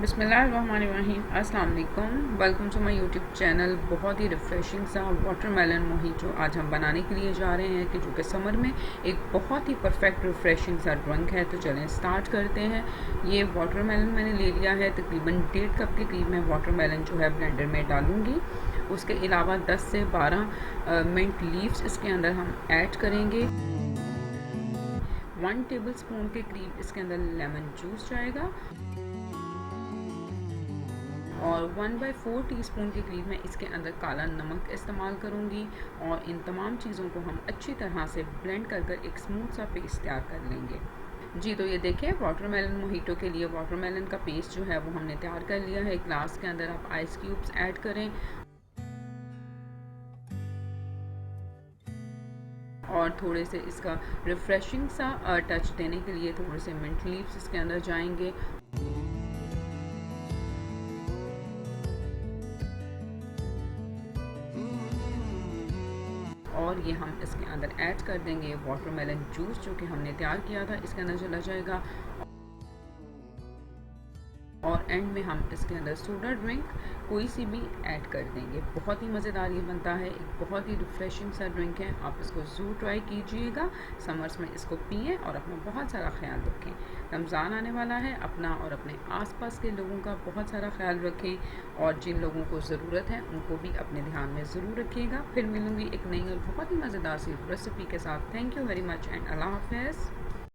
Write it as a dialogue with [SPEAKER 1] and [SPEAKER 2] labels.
[SPEAKER 1] बिस्मिल्लाहिर्रहमानिर्रहीम। अस्सलाम वालेकुम। Welcome to my YouTube channel. बहुत ही रिफ़्रेशिंग सा वाटरमेलन मोहितो आज हम बनाने के लिए जा रहे हैं कि जो कि समर में एक बहुत ही परफेक्ट रिफ़्रेशिंग सा ड्रिंक है। तो चलें स्टार्ट करते हैं। ये वाटरमेलन मैंने ले लिया है, तकरीबन 1.5 कप के करीब मैं वाटरमेलन जो है ब्लेंडर में डालूँगी। उसके अलावा 10 से 12 मिंट लीव्स इसके अंदर हम ऐड करेंगे। 1 टेबल स्पून के करीब इसके अंदर लेमन जूस जाएगा और 1/4 टीस्पून के करीब मैं इसके अंदर काला नमक इस्तेमाल करूँगी। और इन तमाम चीज़ों को हम अच्छी तरह से ब्लेंड कर एक स्मूथ सा पेस्ट तैयार कर लेंगे। जी, तो ये देखें वाटरमेलन मोहितो के लिए वाटरमेलन का पेस्ट जो है वो हमने तैयार कर लिया है। एक ग्लास के अंदर आप आइस क्यूब्स ऐड करें और थोड़े से इसका रिफ़्रेशिंग सा टच देने के लिए थोड़े से मिंट लीव्स इसके अंदर जाएंगे। और ये हम इसके अंदर ऐड कर देंगे वाटरमेलन जूस जो कि हमने तैयार किया था, इसके अंदर चला जाएगा। और एंड में हम इसके अंदर सोडा ड्रिंक कोई सी भी ऐड कर देंगे। बहुत ही मज़ेदार ये बनता है, एक बहुत ही रिफ़्रेशिंग सा ड्रिंक है। आप इसको ज़रूर ट्राई कीजिएगा, समर्स में इसको पिएं और अपना बहुत सारा ख्याल रखें। रमज़ान आने वाला है, अपना और अपने आसपास के लोगों का बहुत सारा ख्याल रखें और जिन लोगों को ज़रूरत है उनको भी अपने ध्यान में ज़रूर रखिएगा। फिर मिलूँगी एक नई और बहुत ही मज़ेदार सी रेसिपी के साथ। Thank you very much and अल्लाह हाफ़िज़।